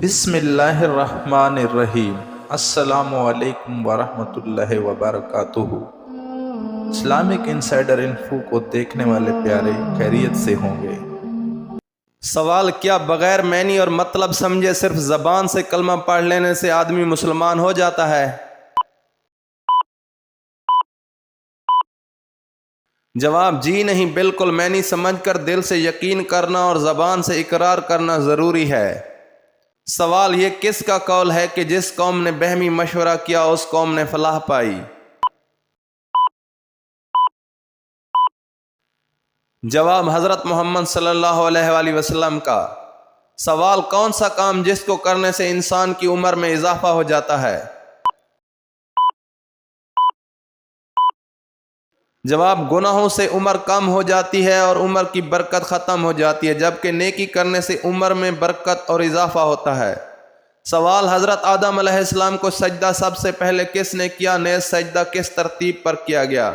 بسم اللہ الرحمن الرحیم۔ السلام علیکم ورحمۃ اللہ وبرکاتہ۔ اسلامک انسائیڈر انفو کو دیکھنے والے پیارے خیریت سے ہوں گے۔ سوال: کیا بغیر معنی اور مطلب سمجھے صرف زبان سے کلمہ پڑھ لینے سے آدمی مسلمان ہو جاتا ہے؟ جواب: جی نہیں، بالکل معنی سمجھ کر دل سے یقین کرنا اور زبان سے اقرار کرنا ضروری ہے۔ سوال: یہ کس کا قول ہے کہ جس قوم نے بہمی مشورہ کیا اس قوم نے فلاح پائی؟ جواب: حضرت محمد صلی اللہ علیہ وآلہ وسلم کا۔ سوال: کون سا کام جس کو کرنے سے انسان کی عمر میں اضافہ ہو جاتا ہے؟ جواب: گناہوں سے عمر کم ہو جاتی ہے اور عمر کی برکت ختم ہو جاتی ہے، جبکہ نیکی کرنے سے عمر میں برکت اور اضافہ ہوتا ہے۔ سوال: حضرت آدم علیہ السلام کو سجدہ سب سے پہلے کس نے کیا، نیز سجدہ کس ترتیب پر کیا گیا؟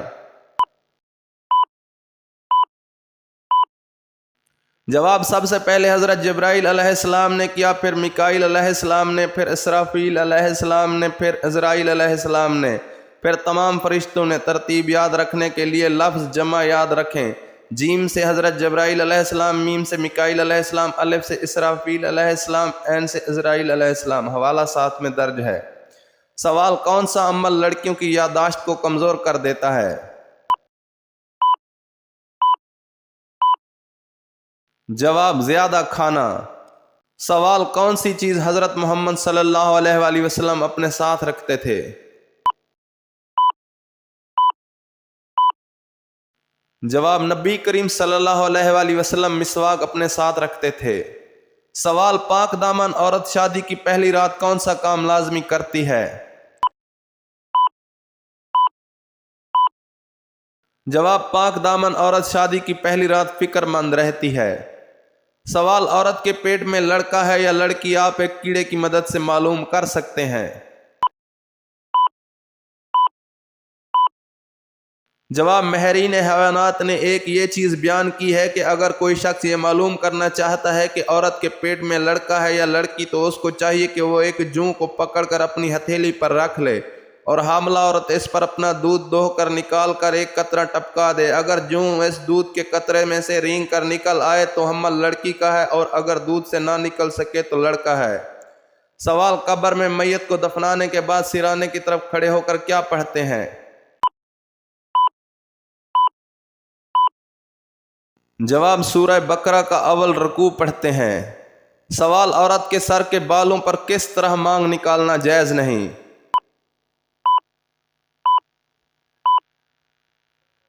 جواب: سب سے پہلے حضرت جبرائیل علیہ السلام نے کیا، پھر میکائیل علیہ السلام نے، پھر اسرافیل علیہ السلام نے، پھر عزرائیل علیہ السلام نے، پھر تمام فرشتوں نے۔ ترتیب یاد رکھنے کے لیے لفظ جمع یاد رکھیں: جیم سے حضرت جبرائیل علیہ السلام، میم سے میکائیل علیہ السلام، الف سے اسرافیل علیہ السلام، عین سے عزرائیل علیہ السلام۔ حوالہ ساتھ میں درج ہے۔ سوال: کون سا عمل لڑکیوں کی یادداشت کو کمزور کر دیتا ہے؟ جواب: زیادہ کھانا۔ سوال: کون سی چیز حضرت محمد صلی اللہ علیہ وآلہ وسلم اپنے ساتھ رکھتے تھے؟ جواب: نبی کریم صلی اللہ علیہ وآلہ وسلم مسواک اپنے ساتھ رکھتے تھے۔ سوال: پاک دامن عورت شادی کی پہلی رات کون سا کام لازمی کرتی ہے؟ جواب: پاک دامن عورت شادی کی پہلی رات فکر مند رہتی ہے۔ سوال: عورت کے پیٹ میں لڑکا ہے یا لڑکی، آپ ایک کیڑے کی مدد سے معلوم کر سکتے ہیں۔ جواب: ماہرین حیوانات نے ایک یہ چیز بیان کی ہے کہ اگر کوئی شخص یہ معلوم کرنا چاہتا ہے کہ عورت کے پیٹ میں لڑکا ہے یا لڑکی تو اس کو چاہیے کہ وہ ایک جوں کو پکڑ کر اپنی ہتھیلی پر رکھ لے اور حاملہ عورت اس پر اپنا دودھ دوہ کر نکال کر ایک قطرہ ٹپکا دے۔ اگر جوں اس دودھ کے قطرے میں سے رینگ کر نکل آئے تو حمل لڑکی کا ہے، اور اگر دودھ سے نہ نکل سکے تو لڑکا ہے۔ سوال: قبر میں میت کو دفنانے کے بعد سرانے کی طرف کھڑے ہو کر کیا پڑھتے ہیں؟ جواب: سورہ بقرہ کا اول رکوع پڑھتے ہیں۔ سوال: عورت کے سر کے بالوں پر کس طرح مانگ نکالنا جائز نہیں؟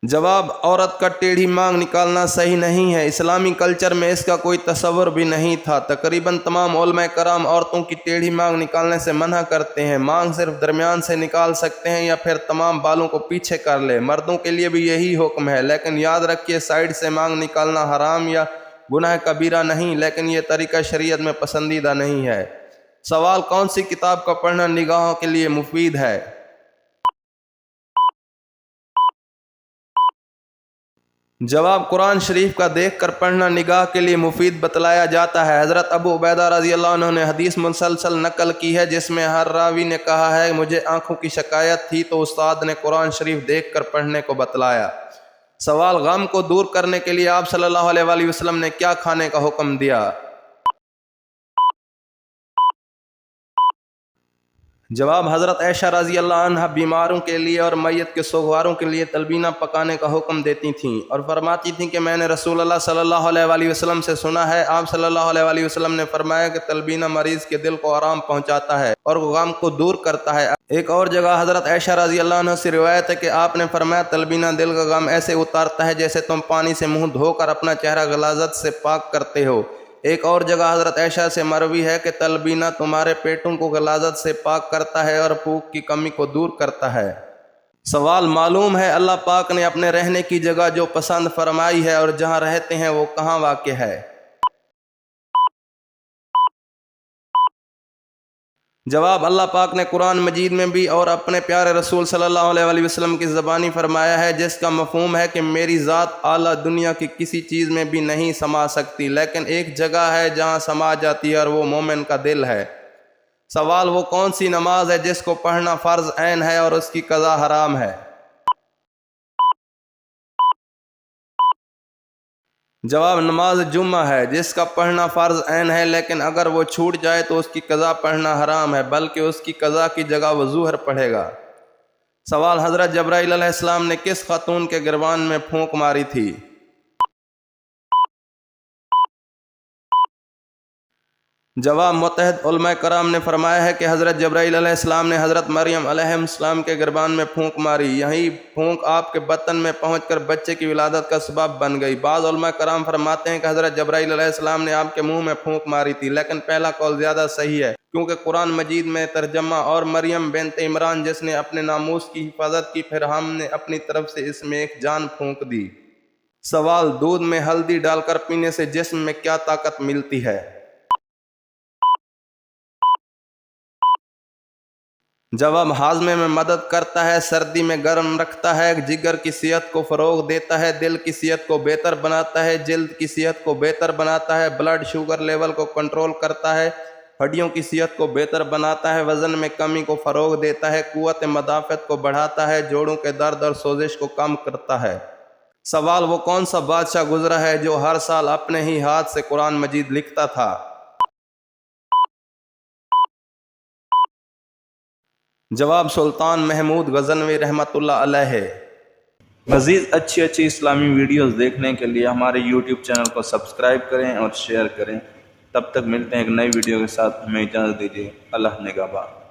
جواب: عورت کا ٹیڑھی مانگ نکالنا صحیح نہیں ہے، اسلامی کلچر میں اس کا کوئی تصور بھی نہیں تھا۔ تقریباً تمام علماء کرام عورتوں کی ٹیڑھی مانگ نکالنے سے منع کرتے ہیں۔ مانگ صرف درمیان سے نکال سکتے ہیں یا پھر تمام بالوں کو پیچھے کر لے۔ مردوں کے لیے بھی یہی حکم ہے، لیکن یاد رکھیے سائیڈ سے مانگ نکالنا حرام یا گناہ کبیرہ نہیں، لیکن یہ طریقہ شریعت میں پسندیدہ نہیں ہے۔ سوال: کون سی کتاب کا پڑھنا نگاہوں کے لیے مفید ہے؟ جواب: قرآن شریف کا دیکھ کر پڑھنا نگاہ کے لیے مفید بتلایا جاتا ہے۔ حضرت ابو عبیدہ رضی اللہ عنہ نے حدیث مسلسل نقل کی ہے جس میں ہر راوی نے کہا ہے مجھے آنکھوں کی شکایت تھی تو استاد نے قرآن شریف دیکھ کر پڑھنے کو بتلایا۔ سوال: غم کو دور کرنے کے لیے آپ صلی اللہ علیہ وآلہ وسلم نے کیا کھانے کا حکم دیا؟ جواب: حضرت عائشہ رضی اللہ عنہ بیماروں کے لیے اور میت کے سوگواروں کے لیے تلبینہ پکانے کا حکم دیتی تھیں اور فرماتی تھیں کہ میں نے رسول اللہ صلی اللہ علیہ وآلہ وسلم سے سنا ہے، آپ صلی اللہ علیہ وآلہ وسلم نے فرمایا کہ تلبینہ مریض کے دل کو آرام پہنچاتا ہے اور غم کو دور کرتا ہے۔ ایک اور جگہ حضرت عائشہ رضی اللہ عنہ سے روایت ہے کہ آپ نے فرمایا تلبینہ دل کا غم ایسے اتارتا ہے جیسے تم پانی سے منہ دھو کر اپنا چہرہ غلاظت سے پاک کرتے ہو۔ ایک اور جگہ حضرت عائشہ سے مروی ہے کہ تلبینہ تمہارے پیٹوں کو غلاظت سے پاک کرتا ہے اور بھوک کی کمی کو دور کرتا ہے۔ سوال: معلوم ہے اللہ پاک نے اپنے رہنے کی جگہ جو پسند فرمائی ہے اور جہاں رہتے ہیں وہ کہاں واقع ہے؟ جواب: اللہ پاک نے قرآن مجید میں بھی اور اپنے پیارے رسول صلی اللہ علیہ وسلم کی زبانی فرمایا ہے، جس کا مفہوم ہے کہ میری ذات اعلیٰ دنیا کی کسی چیز میں بھی نہیں سما سکتی، لیکن ایک جگہ ہے جہاں سما جاتی ہے اور وہ مومن کا دل ہے۔ سوال: وہ کون سی نماز ہے جس کو پڑھنا فرض عین ہے اور اس کی قضا حرام ہے؟ جواب: نماز جمعہ ہے، جس کا پڑھنا فرض عین ہے، لیکن اگر وہ چھوٹ جائے تو اس کی قضا پڑھنا حرام ہے، بلکہ اس کی قضا کی جگہ وہ ظہر پڑھے گا۔ سوال: حضرت جبرائیل علیہ السلام نے کس خاتون کے گریبان میں پھونک ماری تھی؟ جواب: متحد علماء کرام نے فرمایا ہے کہ حضرت جبرائیل علیہ السلام نے حضرت مریم علیہ السلام کے گریبان میں پھونک ماری، یہی پھونک آپ کے بطن میں پہنچ کر بچے کی ولادت کا سبب بن گئی۔ بعض علماء کرام فرماتے ہیں کہ حضرت جبرائیل علیہ السلام نے آپ کے منہ میں پھونک ماری تھی، لیکن پہلا قول زیادہ صحیح ہے، کیونکہ قرآن مجید میں ترجمہ اور مریم بنت عمران جس نے اپنے ناموس کی حفاظت کی، پھر ہم نے اپنی طرف سے اس میں ایک جان پھونک دی۔ سوال: دودھ میں ہلدی ڈال کر پینے سے جسم میں کیا طاقت ملتی ہے؟ جواب: ہاضمے میں مدد کرتا ہے، سردی میں گرم رکھتا ہے، جگر کی صحت کو فروغ دیتا ہے، دل کی صحت کو بہتر بناتا ہے، جلد کی صحت کو بہتر بناتا ہے، بلڈ شوگر لیول کو کنٹرول کرتا ہے، ہڈیوں کی صحت کو بہتر بناتا ہے، وزن میں کمی کو فروغ دیتا ہے، قوت مدافعت کو بڑھاتا ہے، جوڑوں کے درد اور سوزش کو کم کرتا ہے۔ سوال: وہ کون سا بادشاہ گزرا ہے جو ہر سال اپنے ہی ہاتھ سے قرآن مجید لکھتا تھا؟ جواب: سلطان محمود غزنوی رحمۃ اللہ علیہ۔ مزید اچھی اسلامی ویڈیوز دیکھنے کے لیے ہمارے YouTube چینل کو سبسکرائب کریں اور شیئر کریں۔ تب تک ملتے ہیں ایک نئی ویڈیو کے ساتھ، ہمیں اجازت دیجیے۔ اللہ نگہبان۔